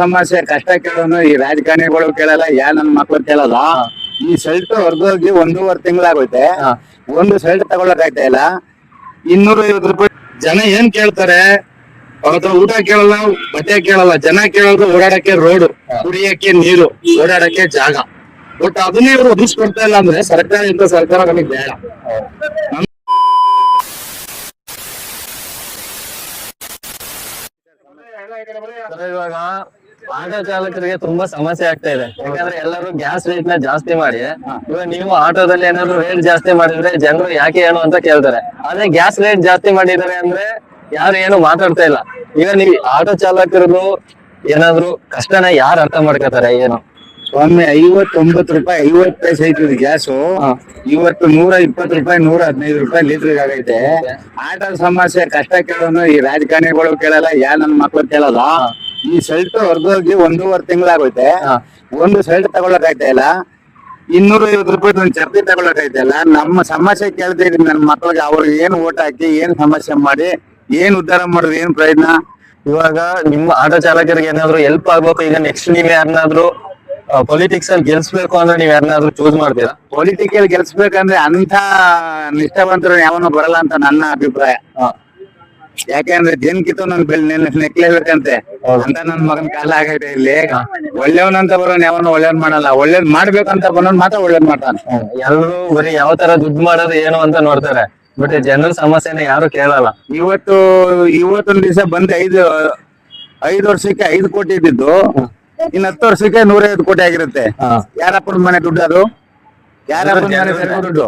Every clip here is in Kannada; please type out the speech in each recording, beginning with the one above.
ಸಮಸ್ಯೆ ಕಷ್ಟ ಕೇಳೋನು ಈ ರಾಜಕಾರಣಿಗಳು ಕೇಳಲ್ಲ, ನನ್ ಮಕ್ಳು ಕೇಳಲ್ಲ. ಈ ಶರ್ಟ್ ಹೊರಗೋಗಿ 1.5 ತಿಂಗಳಾಗೋಯ್ತೆ, ಒಂದು ಶರ್ಟ್ ತಗೊಳಕ್ ಆಯ್ತಾ ಇಲ್ಲ. 250 ರೂಪಾಯಿ. ಜನ ಏನ್ ಕೇಳ್ತಾರೆ? ಅವ್ರ ಊಟ ಕೇಳಲ್ಲ, ಬಟ್ಟೆ ಕೇಳಲ್ಲ. ಜನ ಕೇಳೋದು ಓಡಾಡಕ್ಕೆ ರೋಡ್, ಕುಡಿಯಕ್ಕೆ ನೀರು, ಓಡಾಡಕ್ಕೆ ಜಾಗ. ಬಟ್ ಅದನ್ನೇ ಇವರು ಒದಗಿಸ್ಕೊಡ್ತಾ ಇಲ್ಲ ಅಂದ್ರೆ ಸರ್ಕಾರ ಇಂಥ ಸರ್ಕಾರ ನಮಗೆ ಬೇಡ. ಇವಾಗ ಆಟೋ ಚಾಲಕರಿಗೆ ತುಂಬಾ ಸಮಸ್ಯೆ ಆಗ್ತಾ ಇದೆ. ಯಾಕಂದ್ರೆ ಎಲ್ಲರೂ ಗ್ಯಾಸ್ ರೇಟ್ ನ ಜಾಸ್ತಿ ಮಾಡಿ, ಇವಾಗ ನೀವು ಆಟೋದಲ್ಲಿ ಏನಾದ್ರು ರೇಟ್ ಜಾಸ್ತಿ ಮಾಡಿದ್ರೆ ಜನರು ಯಾಕೆ ಏನು ಅಂತ ಕೇಳ್ತಾರೆ. ಅದೇ ಗ್ಯಾಸ್ ರೇಟ್ ಜಾಸ್ತಿ ಮಾಡಿದ್ದಾರೆ ಅಂದ್ರೆ ಯಾರು ಏನು ಮಾತಾಡ್ತಾ ಇಲ್ಲ. ಈಗ ನೀವು ಆಟೋ ಚಾಲಕರದು ಏನಾದ್ರು ಕಷ್ಟನ ಯಾರು ಅರ್ಥ ಮಾಡ್ಕೋತಾರೆ? ಏನು ಒಮ್ಮೆ 59 ರೂಪಾಯಿ 50 ಪೈಸೆ ಐತಿ ಗ್ಯಾಸು. ಇವತ್ತು 120 ರೂಪಾಯಿ 115 ರೂಪಾಯಿ ಲೀಟರ್ ಆಗೈತೆ. ಆಟೋ ಸಮಸ್ಯೆ ಕಷ್ಟ ಕೇಳೋನು ಈ ರಾಜಕಾರಣಿಗಳು ಕೇಳಲ್ಲ, ನನ್ ಮಕ್ಳು ಕೇಳಲ್ಲ. ಈ ಶರ್ಟ್ ಹೊರಗೋಗಿ 1.5 ತಿಂಗಳಾಗೋಯ್ತೆ, ಒಂದು ಶರ್ಟ್ ತಗೊಳಕ್ ಆಯ್ತಾ ಇಲ್ಲ. 250 ರೂಪಾಯಿ ಒಂದು ಚಪ್ಪಲಿ ತಗೊಳಕ್ ಆಯ್ತಾ ಇಲ್ಲ. ನಮ್ಮ ಸಮಸ್ಯೆ ಕೇಳ್ತಾ ಇದೀನಿ ನನ್ನ ಮಕ್ಳಿಗೆ. ಅವ್ರಿಗೆ ಏನ್ ಓಟ್ ಹಾಕಿ ಏನ್ ಸಮಸ್ಯೆ ಮಾಡಿ ಏನ್ ಉದ್ಧಾರ ಮಾಡೋದು, ಏನ್ ಪ್ರಯೋಜನ? ಇವಾಗ ನಿಮ್ಮ ಆಟೋ ಚಾಲಕರಿಗೆ ಏನಾದ್ರು ಹೆಲ್ಪ್ ಆಗ್ಬೇಕು. ಈಗ ನೆಕ್ಸ್ಟ್ ನೀವ್ ಯಾರನ್ನಾದ್ರು ಪೊಲಿಟಿಕ್ಸ್ ಅಲ್ಲಿ ಗೆಲ್ಸ್ಬೇಕು ಅಂದ್ರೆ ನೀವ್ ಯಾರನ್ನಾದ್ರು ಚೂಸ್ ಮಾಡ್ತೀರಾ? ಪೊಲಿಟಿಕಲ್ ಗೆಲ್ಸ್ಬೇಕಂದ್ರೆ ಅಂತ ನಿಷ್ಠಾವಂತರು ಯಾವನು ಬರಲ್ಲ ಅಂತ ನನ್ನ ಅಭಿಪ್ರಾಯ. ಯಾಕೆಂದ್ರೆ ಜನಕಿತ್ತು ನನ್ ನೆಕ್ಲೇಬೇಕಂತೆ ಅಂತ ನನ್ ಮಗನ್ ಕಾಲ ಆಗೈತೆ. ಇಲ್ಲಿ ಒಳ್ಳೆಯವನಂತ ಬರೋನ್ ಯಾವನು ಒಳ್ಳೇದ್ ಮಾಡಲ್ಲ, ಒಳ್ಳೇದ್ ಮಾಡ್ಬೇಕಂತ ಬರೋನ್ ಮಾತ್ರ ಒಳ್ಳೇದ್ ಮಾಡ್ತಾನೆ. ಎಲ್ಲರೂ ಬರೀ ಯಾವ ತರ ದುಡ್ಡು ಮಾಡೋದು ಏನು ಅಂತ ನೋಡ್ತಾರೆ, ಬಟ್ ಜನರ ಸಮಸ್ಯೆನ ಯಾರು ಕೇಳಲ್ಲ. ಇವತ್ತೊಂದ್ ದಿವಸ ಬಂದ್ 5 ವರ್ಷಕ್ಕೆ 5 ಕೋಟಿ ಇದ್ದಿದ್ದು, ಇನ್ 10 ವರ್ಷಕ್ಕೆ 150 ಕೋಟಿ ಆಗಿರುತ್ತೆ. ಯಾರಪ್ಪನ ಮನೆ ದುಡ್ಡು ಅದು? ಯಾರಪ್ಪನ ಮನೆ ದುಡ್ಡು?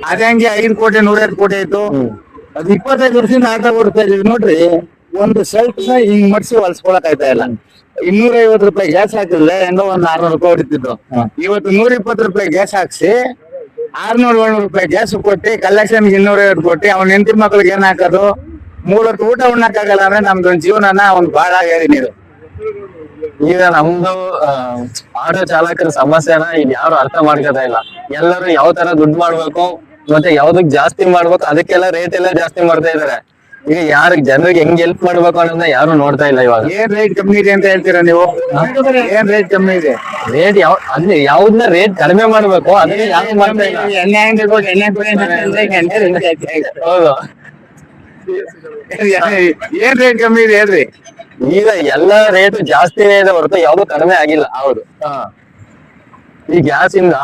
ಅದೇ ಹಂಗೆ 5 ಕೋಟಿ 150 ಕೋಟಿ ಆಯ್ತು. ಅದು 25 ವರ್ಷದಿಂದ ಆಟ ಓಡ್ತಾ ಇದೀವಿ ನೋಡ್ರಿ. ಒಂದು ಶರ್ಟ್ ನ ಹಿಂಗ್ ಮಡ್ಸಿ ಹೊಲ್ಸ್ಕೊಳಕ್ ಆಯ್ತಾ ಇಲ್ಲ. 250 ರೂಪಾಯಿ ಗ್ಯಾಸ್ ಹಾಕಿದ್ರೆ ಹೆಂಗೋ 600 ರೂಪಾಯಿ ಹೊಡಿತಿದ್ದು. ಇವತ್ತು 120 ರೂಪಾಯಿ ಗ್ಯಾಸ್ ಹಾಕ್ಸಿ 600-700 ರೂಪಾಯಿ ಗ್ಯಾಸ್ ಕೊಟ್ಟಿ ಕಲೆಕ್ಷನ್ 250 ಕೊಟ್ಟಿ ಅವ್ನ ಹೆಂಡತಿ ಮಕ್ಳಿಗೆ ಏನ್ ಹಾಕೋದು? 3 ಹೊತ್ತು ಊಟ ಉಣ್ಣಕ್ಕಾಗಲ್ಲ ಅಂದ್ರೆ ನಮ್ದೊಂದ್ ಜೀವನನ ಒಂದ್ ಬಾಳ ಹೇಳಿ ನೀವು. ಈಗ ನಮ್ದು ಆಟೋ ಚಾಲಕರ ಸಮಸ್ಯೆನ ಈಗ ಯಾರು ಅರ್ಥ ಮಾಡ್ಕೊತಾ ಇಲ್ಲ. ಎಲ್ಲರೂ ಯಾವ ತರ ದುಡ್ಡು ಮಾಡ್ಬೇಕು ಮತ್ತೆ ಯಾವ್ದಕ್ ಜಾಸ್ತಿ ಮಾಡ್ಬೇಕು ಅದಕ್ಕೆಲ್ಲ ರೇಟ್ ಎಲ್ಲ ಜಾಸ್ತಿ ಮಾಡ್ತಾ ಇದಾರೆ. ಈಗ ಜನರಿಗೆ ಹೆಂಗ್ ಹೆಲ್ಪ್ ಮಾಡ್ಬೇಕು ಅನ್ನೋದನ್ನ ಯಾರು ನೋಡ್ತಾ ಇಲ್ಲ. ಇವಾಗ ಏನ್ ರೇಟ್ ಕಮ್ಮಿ ಇದೆ ಅಂತ ಹೇಳ್ತೀರಾ ನೀವು? ಏನ್ ರೇಟ್ ಕಮ್ಮಿ ಇದೆ? ರೇಟ್ ಯಾವ್ದನ್ನ ರೇಟ್ ಕಡಿಮೆ ಮಾಡ್ಬೇಕು ಅದನ್ನ ಯಾರು ಮಾಡ್ತಾ ಇಲ್ಲ. ಹೌದು, ಏನ್ ರೇಟ್ ಕಮ್ಮಿ ಇದೆ ಹೇಳ್ರಿ. ಈಗ ಎಲ್ಲ ರೇಟ್ ಜಾಸ್ತಿನೇ ಇದೆ ಹೊರತು ಯಾವ್ದು ಕಡಿಮೆ ಆಗಿಲ್ಲ. ಹೌದು, ಈ ಗ್ಯಾಸ್ ಇಂದ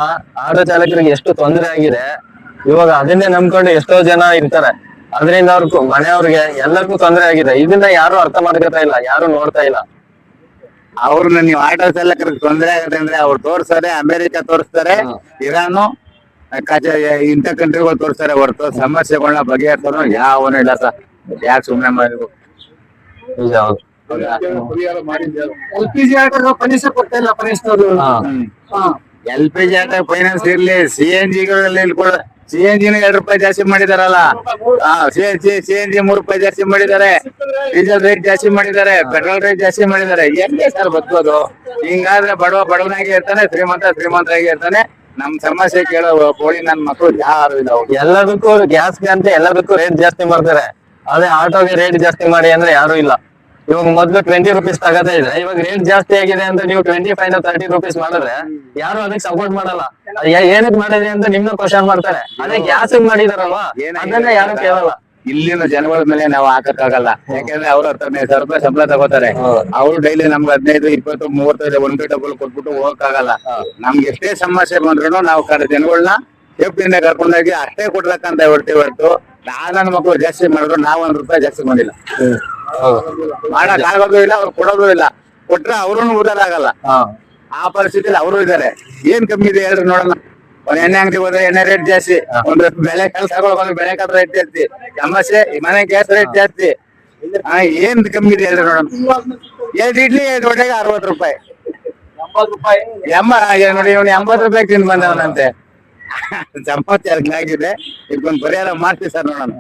ಆಟೋ ಚಾಲಕರಿಗೆ ಎಷ್ಟು ತೊಂದರೆ ಆಗಿದೆ. ಇವಾಗ ಅದನ್ನೇ ನಂಬ್ಕೊಂಡು ಎಷ್ಟೋ ಜನ ಇರ್ತಾರೆ. ಅದರಿಂದ ಮನೆಯವ್ರಿಗೆ ಎಲ್ಲರಿಗೂ ತೊಂದರೆ ಆಗಿದೆ. ಇದನ್ನ ಯಾರು ಅರ್ಥ ಮಾಡ್ಕೊತಾ ಇಲ್ಲ, ಯಾರು ನೋಡ್ತಾ ಇಲ್ಲ. ಅವ್ರನ್ನ ನೀವು ಆಟೋ ಚಾಲಕರಿಗೆ ತೊಂದರೆ ಆಗುತ್ತೆ ಅಂದ್ರೆ ಅವ್ರು ತೋರ್ಸ್ತಾರೆ, ಅಮೆರಿಕ ತೋರಿಸ್ತಾರೆ, ಇರಾನು ಇಂಥ ಕಂಟ್ರಿಗಳು ತೋರಿಸ್ತಾರೆ ಹೊರತು ಸಮಸ್ಯೆಗಳನ್ನ ಬಗೆಹರಿಸೋನು ಯಾವನು ಇಲ್ಲ ಸರ್. ಯಾಕೆ ಸುಮ್ನೆ ಮಾಡಬೇಕು? LPG ಆಟೋ ಫೈನಾನ್ಸ್ ಕೊಡ್ತಾ ಇಲ್ಲ. LPG ಆಟೋ ಫೈನಾನ್ಸ್ ಇರ್ಲಿ, CNG CNG 2 ರೂಪಾಯಿ ಜಾಸ್ತಿ ಮಾಡಿದಾರಲ್ಲ. CNG 3 ರೂಪಾಯಿ ಜಾಸ್ತಿ ಮಾಡಿದ್ದಾರೆ. ಡೀಸೆಲ್ ರೇಟ್ ಜಾಸ್ತಿ ಮಾಡಿದ್ದಾರೆ, ಪೆಟ್ರೋಲ್ ರೇಟ್ ಜಾಸ್ತಿ ಮಾಡಿದ್ದಾರೆ. ಹೆಂಗೆ ಸರ್ ಬದುಕೋದು? ಹಿಂಗಾದ್ರೆ ಬಡವನಾಗಿ ಇರ್ತಾನೆ, ಶ್ರೀಮಂತರಾಗಿ ಇರ್ತಾನೆ. ನಮ್ ಸಮಸ್ಯೆ ಕೇಳೋ ಕೋಳಿ ನನ್ ಮಕ್ಕಳು ಯಾರು ಇಲ್ಲ. ಎಲ್ಲದಕ್ಕೂ ಗ್ಯಾಸ್ಗೆ ಅಂತ ಎಲ್ಲದಕ್ಕೂ ರೇಟ್ ಜಾಸ್ತಿ ಮಾಡ್ತಾರೆ. ಅದೇ ಆಟೋಗೆ ರೇಟ್ ಜಾಸ್ತಿ ಮಾಡಿ ಅಂದ್ರೆ ಯಾರು ಇಲ್ಲ. ಇವಾಗ ಮೊದ್ಲು 20 ರೂಪೀಸ್ ತಗೋತಾ ಇದ್ರೆ ಇವಾಗ ರೇಟ್ ಜಾಸ್ತಿ ಆಗಿದೆ ಅಂತ ನೀವು 25-30 ರೂಪೀಸ್ ಮಾಡಿದ್ರೆ ಯಾರು ಅದಕ್ಕೆ ಸಪೋರ್ಟ್ ಮಾಡಲ್ಲ. ಏನಕ್ಕೆ ಮಾಡಿದ್ರಿ ಅಂತ ನಿಮ್ನ ಕ್ವಶನ್ ಮಾಡ್ತಾರೆ. ಅದೇ ಗ್ಯಾಸ್ ಮಾಡಿದಾರಲ್ವಾ ಅದನ್ನ ಯಾರು ಕೇಳಲ್ಲ. ಇಲ್ಲಿನ ಜನಗಳ ಮೇಲೆ ನಾವು ಹಾಕಕ್ಕಾಗಲ್ಲ. ಯಾಕಂದ್ರೆ ಅವ್ರು 15,000 ರೂಪಾಯಿ ಸಂಬಳ ತಗೋತಾರೆ. ಅವ್ರು ಡೈಲಿ ನಮ್ಗೆ 15, 20, 30 1 ಡಬಲ್ ಕೊಟ್ಬಿಟ್ಟು ಹೋಗಕ್ಕಾಗಲ್ಲ. ನಮ್ಗೆ ಎಷ್ಟೇ ಸಮಸ್ಯೆ ಬಂದ್ರು ನಾವು ಜನಗಳನ್ನ ಸೇಫ್ಟಿಯಿಂದ ಕರ್ಕೊಂಡೋಗಿ ಅಷ್ಟೇ ಕೊಡ್ಬೇಕಂತ ಹೊರತು ನನ್ನ ಮಕ್ಕಳು ಜಾಸ್ತಿ ಮಾಡಿದ್ರು ನಾವು 1 ರೂಪಾಯಿ ಜಾಸ್ತಿ ಮಾಡಿಲ್ಲ. ಮಾಡಕ್ ಆಗೋದು ಇಲ್ಲ, ಅವ್ರು ಕೊಡೋದು ಇಲ್ಲ. ಕೊಟ್ರೆ ಅವ್ರೂ ಉದಾರ ಆಗಲ್ಲ. ಆ ಪರಿಸ್ಥಿತಿಲಿ ಅವರು ಇದಾರೆ. ಏನ್ ಕಮ್ಮಿ ಇದೆ ಹೇಳ್ರಿ ನೋಡೋಣ. ಒಂದ್ ಎಣ್ಣೆ ಅಂಗಡಿ ಹೋದ್ರೆ ಎಣ್ಣೆ ರೇಟ್ ಜಾಸ್ತಿ, ಒಂದ್ ಬೆಳೆ ಕೆಲಸ ಬೆಳೆ ಕಾಲ ರೇಟ್ ಜಾಸ್ತಿ, ಸಮಸ್ಯೆ ಮನೆ ಗ್ಯಾಸ್ ರೇಟ್ ಜಾಸ್ತಿ. ಏನ್ ಕಮ್ಮಿ ಇದೆ ಹೇಳ್ರಿ ನೋಡೋಣ. 2 ಇಡ್ಲಿ 2 ವಡೆಗೆ 60 ರೂಪಾಯಿ. 80 ರೂಪಾಯಿ ನೋಡಿ, ಇವ್ನು 80 ರೂಪಾಯಿ ತಿಂದು ಬಂದವನಂತೆ. ಸಮಸ್ಯೆ ಆಗಿದೆ. ಇದಕ್ಕೊಂದು ಪರಿಹಾರ ಮಾಡ್ತೀವಿ ಸರ್ ನೋಡೋಣ.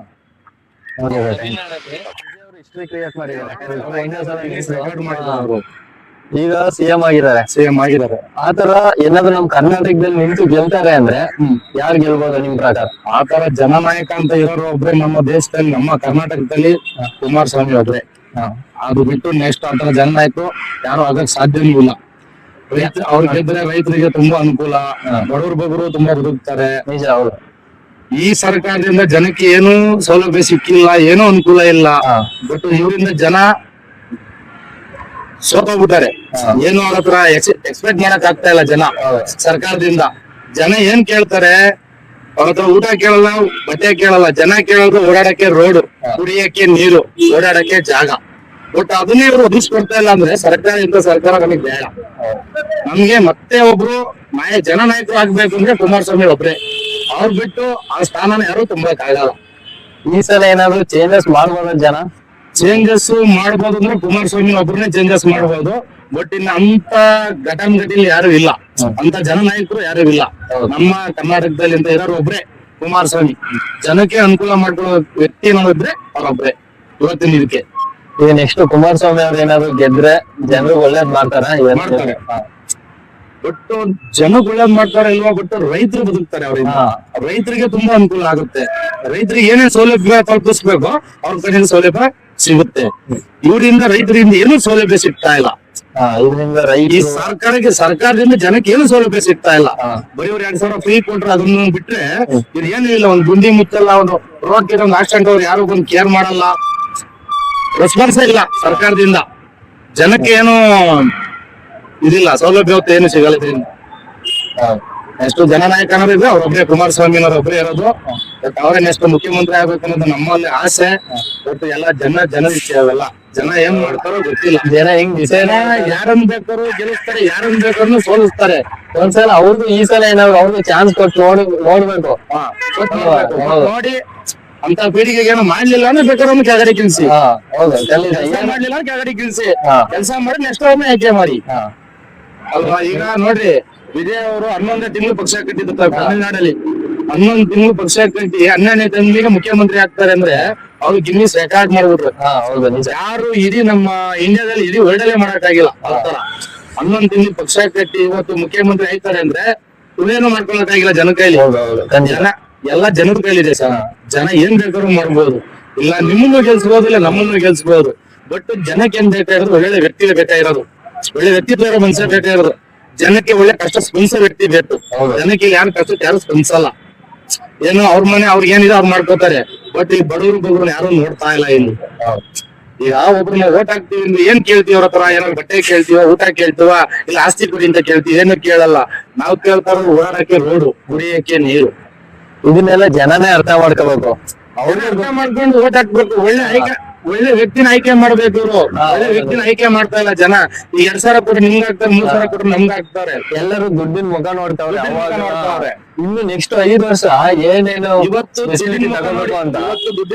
ಈಗ CM ಆಗಿದ್ದಾರೆ. ಆತರ ಏನಾದ್ರು ನಮ್ ಕರ್ನಾಟಕದಲ್ಲಿ ನಿಂತು ಗೆಲ್ತಾರೆ ಅಂದ್ರೆ ಯಾರು ಗೆಲ್ಬೋದು ನಿಮ್ ಪ್ರಕಾರ? ಆತರ ಜನನಾಯಕ ಅಂತ ಇರೋರು ಒಬ್ರೆ ನಮ್ಮ ದೇಶದಲ್ಲಿ, ನಮ್ಮ ಕರ್ನಾಟಕದಲ್ಲಿ ಕುಮಾರಸ್ವಾಮಿ ಒಬ್ರೆ. ಅದು ಬಿಟ್ಟು ನೆಕ್ಸ್ಟ್ ಆತರ ಜನ ಆಯ್ತು ಯಾರು ಆಗಕ್ ಸಾಧ್ಯನೂ ಇಲ್ಲ. ಅವ್ರು ಗೆದ್ರೆ ರೈತರಿಗೆ ತುಂಬಾ ಅನುಕೂಲ, ಬಡವ್ರ ಬಗ್ಗರು ತುಂಬಾ ಬದುಕ್ತಾರೆ. ನಿಜ, ಹೌದು. ಈ ಸರ್ಕಾರದಿಂದ ಜನಕ್ಕೆ ಏನು ಸೌಲಭ್ಯ ಸಿಕ್ಕಿಲ್ಲ, ಏನೂ ಅನುಕೂಲ ಇಲ್ಲ. ಬಟ್ ಇವರಿಂದ ಜನ ಸೋತೋಗ್ಬಿಟ್ಟಾರೆ. ಏನು ಅವ್ರ ಹತ್ರ ಎಕ್ಸ್ಪೆಕ್ಟ್ ಮಾಡಕ್ ಆಗ್ತಾ ಇಲ್ಲ ಜನ ಸರ್ಕಾರದಿಂದ. ಜನ ಏನ್ ಕೇಳ್ತಾರೆ, ಅವ್ರ ಹತ್ರ ಊಟ ಕೇಳಲ್ಲ, ಬಟ್ಟೆ ಕೇಳಲ್ಲ. ಜನ ಕೇಳೋದು ಓಡಾಡಕ್ಕೆ ರೋಡ್, ಕುಡಿಯಕ್ಕೆ ನೀರು, ಓಡಾಡಕ್ಕೆ ಜಾಗ. ಬಟ್ ಅದನ್ನೇ ಇವರು ಒದಗಿಸ್ಕೊಡ್ತಾ ಇಲ್ಲ ಅಂದ್ರೆ ಸರ್ಕಾರ ನಮಗೆ ಬೇಡ. ನಮ್ಗೆ ಮತ್ತೆ ಒಬ್ರು ಜನನಾಯಕರು ಆಗ್ಬೇಕು ಅಂದ್ರೆ ಕುಮಾರಸ್ವಾಮಿ ಒಬ್ರೆ. ಅವ್ರು ಬಿಟ್ಟು ಆ ಸ್ಥಾನನ ಯಾರು ತುಂಬಕ್ ಆಗಲ್ಲ. ಈ ಸಲ ಏನಾದ್ರು ಚೇಂಜಸ್ ಮಾಡ್ಬೋದ ಜನ? ಚೇಂಜಸ್ ಮಾಡ್ಬೋದು ಅಂದ್ರೆ ಕುಮಾರಸ್ವಾಮಿ ಒಬ್ರನ್ನೇ ಚೇಂಜಸ್ ಮಾಡ್ಬೋದು. ಬಟ್ ಇನ್ನ ಅಂತ ಘಟಾನುಘಟಿಲಿ ಯಾರು ಇಲ್ಲ, ಅಂತ ಜನನಾಯಕರು ಯಾರು ಇಲ್ಲ. ನಮ್ಮ ಕರ್ನಾಟಕದಲ್ಲಿ ಅಂತ ಇರೋರು ಒಬ್ರೆ ಕುಮಾರಸ್ವಾಮಿ. ಜನಕ್ಕೆ ಅನುಕೂಲ ಮಾಡ್ಕೊಳ್ಳೋ ವ್ಯಕ್ತಿ ನೋಡಿದ್ರೆ ಅವ್ರೊಬ್ರೆ ಇವತ್ತಿನ ಇದಕ್ಕೆ. ಈಗ ನೆಕ್ಸ್ಟ್ ಕುಮಾರಸ್ವಾಮಿ ಅವ್ರು ಏನಾದ್ರು ಗೆದ್ರೆ ಜನರು ಒಳ್ಳೇದ್ ಮಾಡ್ತಾರ? ಮಾಡ್ತಾರೆ. ಬಟ್ ಜನಕ್ಕೆ ಒಳ್ಳೇದ್ ಮಾಡ್ತಾರೆ ಇಲ್ವಾ, ಬಟ್ ರೈತರು ಬದುಕ್ತಾರೆ ಅವರಿಂದ. ರೈತರಿಗೆ ತುಂಬಾ ಅನುಕೂಲ ಆಗುತ್ತೆ. ರೈತರಿಗೆ ಏನೇನ್ ಸೌಲಭ್ಯ ತಲುಪಿಸ್ಬೇಕು ಅವ್ರ ಕಡೆಯಿಂದ ಸೌಲಭ್ಯ ಸಿಗುತ್ತೆ. ಇವರಿಂದ ರೈತರಿಂದ ಏನು ಸೌಲಭ್ಯ ಸಿಗ್ತಾ ಇಲ್ಲ. ಇದರಿಂದ ಈ ಸರ್ಕಾರದಿಂದ ಜನಕ್ಕೆ ಏನು ಸೌಲಭ್ಯ ಸಿಗ್ತಾ ಇಲ್ಲ. ಬರೀ ಅವ್ರು 2,000 ಫ್ರೀ ಕೊಟ್ರೆ ಅದನ್ನ ಬಿಟ್ರೆ ಇದು ಏನು ಇಲ್ಲ. ಒಂದು ಗುಂಡಿ ಮುಚ್ಚಲ್ಲ, ಒಂದು ರೋಡ್ ಗೆ ಒಂದು ಆಕ್ಸಿಡೆಂಟ್ ಅವ್ರು ಯಾರು ಬಂದು ಕೇರ್ ಮಾಡಲ್ಲ, ರೆಸ್ಪಾನ್ಸ್ ಇಲ್ಲ ಸರ್ಕಾರದಿಂದ. ಜನಕ್ಕೆ ಏನು ಇದಿಲ್ಲ, ಸೌಲಭ್ಯ ಏನು ಸಿಗಲ್ಲ ಇದರಿಂದ. ಎಷ್ಟು ಜನನಾಯಕ ಅನ್ನೋದಿದ್ರೆ ಅವ್ರೊಬ್ರೆ ಕುಮಾರಸ್ವಾಮಿ ಒಬ್ರೇ ಇರೋದು. ಅವರೇ ನೆಕ್ಸ್ಟ್ ಮುಖ್ಯಮಂತ್ರಿ ಆಗ್ಬೇಕು ಅನ್ನೋದು ನಮ್ಮಲ್ಲಿ ಆಸೆ. ಬಟ್ ಎಲ್ಲ ಜನ ವಿಷಯ ಅವೆಲ್ಲ. ಜನ ಏನ್ ಮಾಡ್ತಾರೋ ಗೊತ್ತಿಲ್ಲ. ಜನ ಹೆಂಗ್ ಡಿಸೈಡ್ ಯಾರನ್ನ ಬೇಕಾದ್ರು ಗೆಲ್ಲಿಸ್ತಾರೆ, ಯಾರನ್ನ ಬೇಕಾದ್ರೂ ಸೋಲಿಸ್ತಾರೆ. ಒಂದ್ಸಲ ಅವ್ರಿಗೂ ಈ ಸಲ ಏನಾದ್ರು ಅವ್ರಿಗೆ ಚಾನ್ಸ್ ಕೊಟ್ಟು ನೋಡ್ಬೇಕು. ನೋಡಿ ಅಂತ ಪೀಳಿಗೆಗೆ ಏನೋ ಮಾಡ್ಲಿಲ್ಲ ಅಂದ್ರೆ ಬೇಕಾದ್ರೆ ಕೆಳಗಡೆ ಕಿಲ್ಸಿ, ಹೌದು. ಮಾಡ್ಲಿಲ್ಲ ಅಂದ್ರೆ ಕೆಳಗಡೆ ಕಿಲ್ಸಿ, ಕೆಲಸ ಮಾಡಿ ನೆಕ್ಸ್ಟ್ ಅವ್ರನ್ನ ಆಯ್ಕೆ ಮಾಡಿ ಅಲ್ವಾ. ಈಗ ನೋಡ್ರಿ, ವಿಜಯ್ ಅವರು 11 ತಿಂಗಳು ಪಕ್ಷ ಕಟ್ಟಿದ್ರು ತಮಿಳ್ನಾಡಲ್ಲಿ. 11 ತಿಂಗಳು ಪಕ್ಷ ಕಟ್ಟಿ 12ನೇ ತಿಂಗಳಿಗೆ ಮುಖ್ಯಮಂತ್ರಿ ಆಗ್ತಾರೆ ಅಂದ್ರೆ ಅವ್ರು ಗಿನ್ನಿಸ್ ರೆಕಾರ್ಡ್ ಮಾಡ್ಬಿಟ್ರು. ಯಾರು ಇಡೀ ನಮ್ಮ ಇಂಡಿಯಾದಲ್ಲಿ ಇಡೀ ವರ್ಲ್ಡ್ ಅಲ್ಲೇ ಮಾಡಕ್ಕಾಗಿಲ್ಲ ಆತರ. 11 ತಿಂಗಳು ಪಕ್ಷ ಕಟ್ಟಿ ಇವತ್ತು ಮುಖ್ಯಮಂತ್ರಿ ಆಯ್ತಾರೆ ಅಂದ್ರೆ ಇವೇನು ಮಾಡ್ಕೊಳಕ್ಕಾಗಿಲ್ಲ ಜನ ಕೈಲಿ. ಜನ ಎಲ್ಲ ಜನರ ಕೈಲಿದೆ ಸರ್. ಜನ ಏನ್ ಬೇಕಾದ್ರೂ ಮಾಡ್ಬೋದು. ಇಲ್ಲ ನಿಮ್ಮನ್ನು ಗೆಲ್ಸ್ಬೋದು, ಇಲ್ಲ ನಮ್ಮನ್ನು ಗೆಲ್ಸ್ಬೋದು. ಬಟ್ ಜನಕ್ಕೆ ಏನ್ ಬೇಕಾಗಿರೋದು ಒಳ್ಳೆ ವ್ಯಕ್ತಿ ಬೇಕಾಗಿರೋದು, ಒಳ್ಳೆ ವ್ಯಕ್ತಿತ್ವ ಇರೋ ಮನುಷ್ಯ ಬೇಕಾಗಿರೋದು. ಜನಕ್ಕೆ ಒಳ್ಳೆ ಕಷ್ಟ ಸ್ಪಂದಿಸೋ ವ್ಯಕ್ತಿ ಬೇಕು. ಜನಕ್ಕೆ ಯಾರು ಕಷ್ಟಕ್ಕೆ ಯಾರು ಸ್ಪಂದಿಸಲ್ಲ. ಏನು ಅವ್ರ ಮನೆ ಅವ್ರಿಗೆ ಏನಿದೆ ಅವ್ರು ಮಾಡ್ಕೋತಾರೆ. ಬಟ್ ಈ ಬಡವರು ಯಾರು ನೋಡ್ತಾ ಇಲ್ಲ ಇಲ್ಲಿ. ಈಗ ಒಬ್ರನ್ನ ಓಟ್ ಹಾಕ್ತಿವಿ ಅಂದ್ರೆ ಏನ್ ಕೇಳ್ತೀವಿ ಅವ್ರ ಹತ್ರ? ಏನಾದ್ರು ಬಟ್ಟೆ ಕೇಳ್ತೀವ, ಊಟ ಕೇಳ್ತೀವ, ಇಲ್ಲ ಆಸ್ತಿ ಕೊಡಿ ಅಂತ ಕೇಳ್ತೀವಿ? ಏನು ಕೇಳಲ್ಲ. ನಾವು ಕೇಳ್ತಾರ ಓಡಾಡಕ್ಕೆ ರೋಡು, ಕುಡಿಯಕ್ಕೆ ನೀರು. ಇದನ್ನೆಲ್ಲ ಜನನೇ ಅರ್ಥ ಮಾಡ್ಕೋಬೇಕು. ಅವ್ರಿಗೆ ಅರ್ಥ ಮಾಡ್ಕೊಂಡು ಓಟ್ ಹಾಕ್ಬೇಕು. ಒಳ್ಳೆ ವ್ಯಕ್ತಿನ ಆಯ್ಕೆ ಮಾಡ್ಬೇಕು ಇವ್ರು. ಒಳ್ಳೆ ವ್ಯಕ್ತಿನ ಆಯ್ಕೆ ಮಾಡ್ತಾ ಇಲ್ಲ ಜನ. ಈ 2,000 ಕೊಟ್ಟು ನಿಮ್ಗೆ ಹಾಕ್ತಾರೆ, 3,000 ಕೊಟ್ಟು ನಮ್ಗೆ ಹಾಕ್ತಾರೆ. ಎಲ್ಲರೂ ದುಡ್ಡಿನ ಮುಖ ನೋಡ್ತಾವ್ರೆ. ಇನ್ನು ನೆಕ್ಸ್ಟ್ 5 ವರ್ಷ ಏನೇನು ಇವತ್ತು ತಗೋಬೇಕು ಅಂತ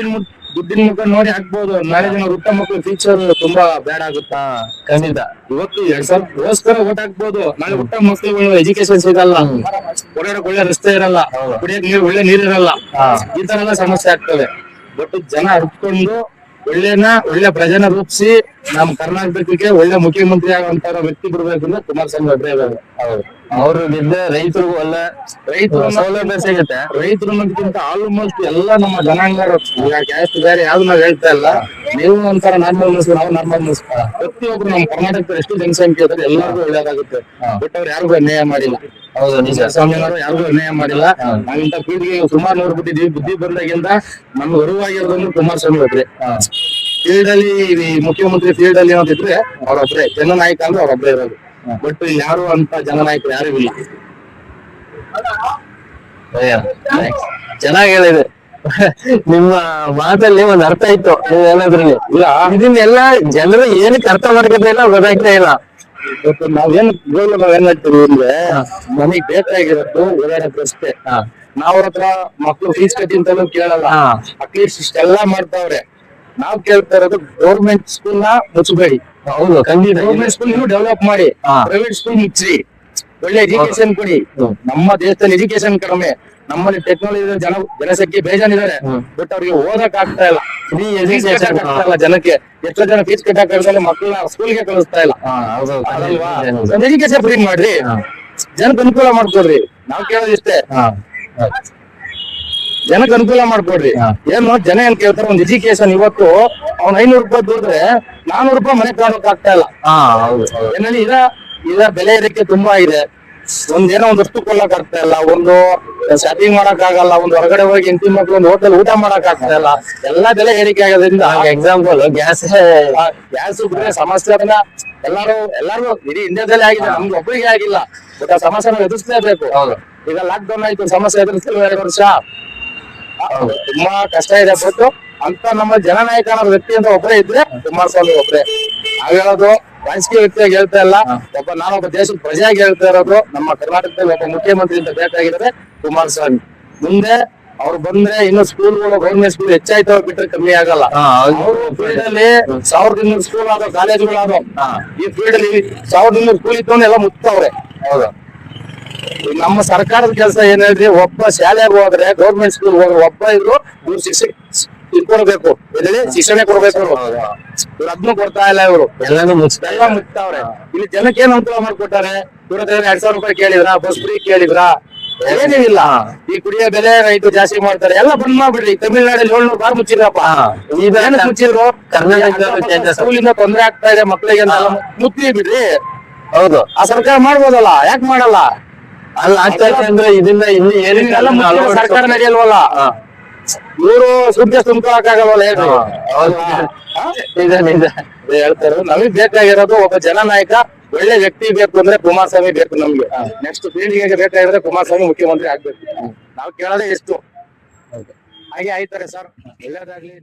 ದುಡ್ಡಿನ ಮುಖ ನೋಡಿ ಹಾಕ್ಬೋದು. ನಾಳೆ ದಿನ ಹುಟ್ಟ ಮಕ್ಕಳು ಫ್ಯೂಚರ್ ತುಂಬಾ ಬ್ಯಾಡ್ ಆಗುತ್ತಾ? ಖಂಡಿತ. ಇವತ್ತು 2,000ಗೋಸ್ಕರ ಓಟ್ ಹಾಕ್ಬೋದು. ನಾಳೆ ಹುಟ್ಟ ಮಕ್ಕಳು ಎಜುಕೇಶನ್ ಸಿಗಲ್ಲ, ಓಡಾಡಕ್ ಒಳ್ಳೆ ರಸ್ತೆ ಇರಲ್ಲ, ಕುಡಿಯಕ್ ನೀರು ಒಳ್ಳೆ ನೀರ್ ಇರಲ್ಲ. ಈ ತರ ಎಲ್ಲ ಸಮಸ್ಯೆ ಆಗ್ತವೆ. ಬಟ್ ಜನ ಅರ್ತ್ಕೊಂಡು ಒಳ್ಳೆ ಪ್ರಜೆನ ರೂಪಿಸಿ ನಮ್ ಕರ್ನಾಟಕಕ್ಕೆ ಒಳ್ಳೆ ಮುಖ್ಯಮಂತ್ರಿ ಆಗುವಂತ ವ್ಯಕ್ತಿ ಬರ್ಬೇಕಂದ್ರೆ ಕುಮಾರಸ್ವಾಮಿ ಒಬ್ಬರೇ ಇರೋದು. ಅವ್ರು ಗೆದ್ದೆ ರೈತರಿಗೂ ಒಳ್ಳೆ ಸೌಲಭ್ಯ ಸಿಗುತ್ತೆ. ರೈತರು ಅನ್ನೋದಕ್ಕಿಂತ ಆಲ್ಮೋಸ್ಟ್ ಎಲ್ಲ ನಮ್ಮ ಜನಾಂಗರು, ಈಗ ಕ್ಯಾಸ್ಟ್ ಬೇರೆ ಯಾವ್ದು ನಾವ್ ಹೇಳ್ತಾ ಇಲ್ಲ. ನೀವು ಒಂಥರ ನಾರ್ಮಲ್ ಮುಸ್ಲಿಂ, ನಾವು ನಾರ್ಮಲ್ ಮುಸ್ಲಿಂ. ಪ್ರತಿಯೊಬ್ರು ನಮ್ಮ ಕರ್ನಾಟಕದ ಎಷ್ಟು ಜನಸಂಖ್ಯೆ ಇದ್ದಾರೆ ಎಲ್ಲರಿಗೂ ಒಳ್ಳೇದಾಗುತ್ತೆ. ಬಟ್ ಅವ್ರು ಯಾರಿಗೂ ಅನ್ಯಾಯ ಮಾಡಿಲ್ಲ. ಹೌದು, ನಿಜ. ಸ್ವಾಮಿಯವರು ಯಾರಿಗೂ ಅನ್ಯಾಯ ಮಾಡಿಲ್ಲ. ನಾವಿಂತ ಪೀಳಿಗೆ ಸುಮಾರು ನೋಡ್ಬಿಟ್ಟಿದೀವಿ. ಬುದ್ಧಿ ಬಂದಾಗಿಂದ ನಮ್ಗೆ ಅರಿವಾಗಿರೋದಂದ್ರೆ ಕುಮಾರಸ್ವಾಮಿ ಒಬ್ರೆ. ಫೀಲ್ಡ್ ಅಲ್ಲಿ ಮುಖ್ಯಮಂತ್ರಿ ಫೀಲ್ಡ್ ಅಲ್ಲಿ ಏನಾದಿದ್ರೆ ಅವ್ರೊಬ್ರೆ. ಜನನಾಯಕ ಅಂದ್ರೆ ಅವ್ರೊಬ್ರೆ ಇರೋದು. ಬಟ್ ಯಾರು ಅಂತ ಜನನಾಯಕರು ಯಾರು ಇಲ್ಲ. ಚೆನ್ನಾಗಿ ಹೇಳಿದೆ. ನಿಮ್ಮ ಮಾತಲ್ಲಿ ಒಂದ್ ಅರ್ಥ ಇತ್ತು ನೀವು ಹೇಳೋದ್ರಲ್ಲಿ. ಇದನ್ನೆಲ್ಲ ಜನರು ಏನಕ್ಕೆ ಅರ್ಥ ಮಾಡ್ಕೊತಾ ಇಲ್ಲ, ಗೊತ್ತಾಗ್ತಾ ಇಲ್ಲ. ಇವತ್ತು ನಾವೇನ್ ಹೇಳ್ತೀವಿ ಅಂದ್ರೆ ನಮಗ್ ಬೇಕಾಗಿರೋದು ಓಡಾಡಕ್ ರಸ್ತೆ. ನಾವ್ ಅವ್ರ ಹತ್ರ ಮಕ್ಳು ಫೀಸ್ ಕಟ್ಟಿ ಅಂತಾನು ಕೇಳಲ್ಲ. ಅಟ್ಲೀಸ್ಟ್ ಇಷ್ಟೆಲ್ಲಾ ಮಾಡ್ತಾವ್ರೆ. ನಾವ್ ಕೇಳ್ತಾ ಇರೋದು ಗೌರ್ಮೆಂಟ್ ಸ್ಕೂಲ್ ನ ಮುಚ್ಚಬೇಡಿ. ಹೌದು, ಖಂಡಿತ. ಗೌರ್ಮೆಂಟ್ ಸ್ಕೂಲ್ ನೀವು ಡೆವಲಪ್ ಮಾಡಿ, ಪ್ರೈವೇಟ್ ಸ್ಕೂಲ್ ಮುಚ್ಚಿ, ಒಳ್ಳೆ ಎಜುಕೇಶನ್ ಕೊಡಿ. ನಮ್ಮ ದೇಶದಲ್ಲಿ ಎಜುಕೇಶನ್ ಕಡಿಮೆ. ನಮ್ಮಲ್ಲಿ ಟೆಕ್ನಾಲಜಿ ಜನಸಂಖ್ಯೆ ಬೇಜಾನಿದ್ದಾರೆ. ಬಟ್ ಅವ್ರಿಗೆ ಓದಕ್ ಆಗ್ತಾ ಇಲ್ಲ. ಆಗ್ತಾ ಇಲ್ಲ ಜನಕ್ಕೆ. ಎಷ್ಟೋ ಜನ ಫೀಸ್ ಕಟ್ಟಕ್ ಮಕ್ಕಳನ್ನ ಸ್ಕೂಲ್ಗೆ ಕಳಿಸ್ತಾ ಇಲ್ಲ. ಎಜುಕೇಶನ್ ಫ್ರೀ ಮಾಡ್ರಿ, ಜನಕ್ಕೆ ಅನುಕೂಲ ಮಾಡ್ಕೊಡ್ರಿ. ನಾವ್ ಕೇಳೋದಿಷ್ಟೇ. ಜನಕ್ಕೆ ಅನುಕೂಲ ಮಾಡ್ಕೊಡ್ರಿ. ಏನು ಜನ ಏನ್ ಕೇಳ್ತಾರೆ, ಒಂದ್ ಎಜುಕೇಶನ್ ಇವತ್ತು ಅವ್ನ್ 500 ರೂಪಾಯಿ ದುಡಿದ್ರೆ 400 ರೂಪಾಯಿ ಮನೆ ಕಾಣೋಕ್ ಆಗ್ತಾ ಇಲ್ಲ. ಏನಲ್ಲಿ ಈಗ ಬೆಲೆ ಏರಿಕೆ ತುಂಬಾ ಇದೆ. ಒಂದೇನೋ ಒಂದ್ ವಸ್ತು ಕೊಳ್ಳಕ್ ಆಗ್ತಾ ಇಲ್ಲ, ಒಂದು ಶಾಪಿಂಗ್ ಮಾಡಕ್ ಆಗಲ್ಲ, ಒಂದ್ ಹೊರಗಡೆ ಹೋಗಿ ಹೆಂಡತಿ ಮಕ್ಳು ಒಂದು ಹೋಟೆಲ್ ಊಟ ಮಾಡಕ್ ಆಗ್ತಾ ಇಲ್ಲ. ಎಲ್ಲಾ ಬೆಲೆ ಏರಿಕೆ ಆಗೋದ್ರಿಂದ ಎಕ್ಸಾಂಪಲ್ ಗ್ಯಾಸ್ ಬಿಟ್ರೆ ಸಮಸ್ಯೆ ಅದನ್ನ ಎಲ್ಲಾರು ಇಡೀ ಇಂಡಿಯಾದಲ್ಲಿ ಆಗಿದೆ, ನಮ್ಗೆ ಒಬ್ಬರಿಗೆ ಆಗಿಲ್ಲ. ಬಟ್ ಆ ಸಮಸ್ಯೆ ಎದುರಿಸಲೇಬೇಕು. ಈಗ ಲಾಕ್ ಡೌನ್ ಆಯ್ತು, ಸಮಸ್ಯೆ ಎದುರಿಸಲು 2 ವರ್ಷ ತುಂಬಾ ಕಷ್ಟ ಇದೆ. ಬಟ್ ಅಂತ ನಮ್ಮ ಜನನಾಯಕ ಅನ್ನೋ ವ್ಯಕ್ತಿ ಅಂತ ಒಬ್ಬರೇ ಇದ್ರೆ ಕುಮಾರಸ್ವಾಮಿ ಒಬ್ಬರೇ. ನಾವ್ ಹೇಳೋದು ರಾಜಕೀಯ ವ್ಯಕ್ತಿಯಾಗಿ ಹೇಳ್ತಾ ಇಲ್ಲ, ನಾನೊಬ್ಬ ದೇಶದ ಪ್ರಜೆಯಾಗಿ ಹೇಳ್ತಾ ಇರೋದು. ನಮ್ಮ ಕರ್ನಾಟಕದಲ್ಲಿ ಒಬ್ಬ ಮುಖ್ಯಮಂತ್ರಿ ಅಂತ ಬೇಕಾಗಿರೋದೇ ಕುಮಾರಸ್ವಾಮಿ. ಮುಂದೆ ಅವ್ರು ಬಂದ್ರೆ ಇನ್ನು ಸ್ಕೂಲ್ಗಳು ಗೌರ್ಮೆಂಟ್ ಸ್ಕೂಲ್ ಹೆಚ್ಚಾಯ್ತವ ಬಿಟ್ರೆ ಕಮ್ಮಿ ಆಗಲ್ಲ. ಅವರು ಫೀಲ್ಡ್ ಅಲ್ಲಿ 1200 ಸ್ಕೂಲ್ ಆದೋ, ಕಾಲೇಜುಗಳಾದೋ. ಈ ಫೀಲ್ಡ್ ಅಲ್ಲಿ 1200 ಸ್ಕೂಲ್ ಇತ್ತು ಎಲ್ಲ ಮುಕ್ತವ್ರೆ. ಹೌದು, ನಮ್ಮ ಸರ್ಕಾರದ ಕೆಲಸ ಏನ್ ಹೇಳ್ರಿ, ಒಬ್ಬ ಶಾಲೆಗೆ ಹೋದ್ರೆ ಗೌರ್ಮೆಂಟ್ ಸ್ಕೂಲ್ ಹೋದ್ರೆ ಒಬ್ಬ ಇದ್ರು ಇವ್ರು ಕೊಡ್ಬೇಕು, ಶಿಕ್ಷಣ ಕೊಡ್ಬೇಕು. ಇವ್ರು ಅದನ್ನು ಕೊಡ್ತಾ ಇಲ್ಲ. ಇವರು ಎಲ್ಲಾನು ಎಲ್ಲ ಮುಕ್ತಾವ್ರೆ. ಇಲ್ಲಿ ಜನಕ್ಕೆ ಏನ್ ಅನುಕೂಲ ಮಾಡ್ಕೊಟ್ಟಾರೆ? ಇವ್ರ 2000 ರೂಪಾಯಿ ಕೇಳಿದ್ರ, ಬಸ್ ಫ್ರೀ ಕೇಳಿದ್ರ, ಏನಿಲ್ಲ. ಈ ಕುಡಿಯೋ ಬೆಲೆ ರೈತರು ಜಾಸ್ತಿ ಮಾಡ್ತಾರೆ, ಎಲ್ಲ ಬಂದ್ ಮಾಡ್ಬಿಡ್ರಿ. ತಮಿಳ್ನಾಡಲ್ಲಿ 700 ಬಾರ್ ಮುಚ್ಚಿದ್ರಪ್ಪ. ಏನಕ್ಕೆ ಮುಚ್ಚಿದ್ರು? ಸ್ಕೂಲಿಂದ ತೊಂದ್ರೆ ಆಗ್ತಾ ಇದೆ ಮಕ್ಳಿಗೆ ಅಂತ ಮುಚ್ಚಿ ಬಿಡ್ರಿ. ಹೌದು, ಆ ಸರ್ಕಾರ ಮಾಡ್ಬೋದಲ್ಲ, ಯಾಕೆ ಮಾಡಲ್ಲ? ಅಲ್ಲಿ ಆಗ್ತಾ ಇದೆ ಅಂದ್ರೆ ಇದನ್ನ ಇಲ್ಲಿ ಏನಿಲ್ಲ, ಸರ್ಕಾರ ನಡೆಯಲ್ವಲ್ಲ. ಇವರು ಸುದ್ದಿ ತುಂಬ್ಕೊಳಕ್ಕಾಗಲ್ವಲ್ಲ. ಹೇಳ್ರಿ, ಹೇಳ್ತಾರೆ. ನಮಗ್ ಬೇಕಾಗಿರೋದು ಒಬ್ಬ ಜನನಾಯಕ, ಒಳ್ಳೆ ವ್ಯಕ್ತಿ ಬೇಕು ಅಂದ್ರೆ ಕುಮಾರಸ್ವಾಮಿ ಬೇಕು ನಮ್ಗೆ. ನೆಕ್ಸ್ಟ್ ಪೀಳಿಗೆಗೆ ಬೇಕಾಗಿರೋದ್ರೆ ಕುಮಾರಸ್ವಾಮಿ ಮುಖ್ಯಮಂತ್ರಿ ಆಗ್ಬೇಕು. ನಾವು ಕೇಳೋದೇ ಎಷ್ಟು. ಹಾಗೆ ಆಯ್ತಾರೆ ಸರ್, ಒಳ್ಳೇದಾಗ್ಲಿ.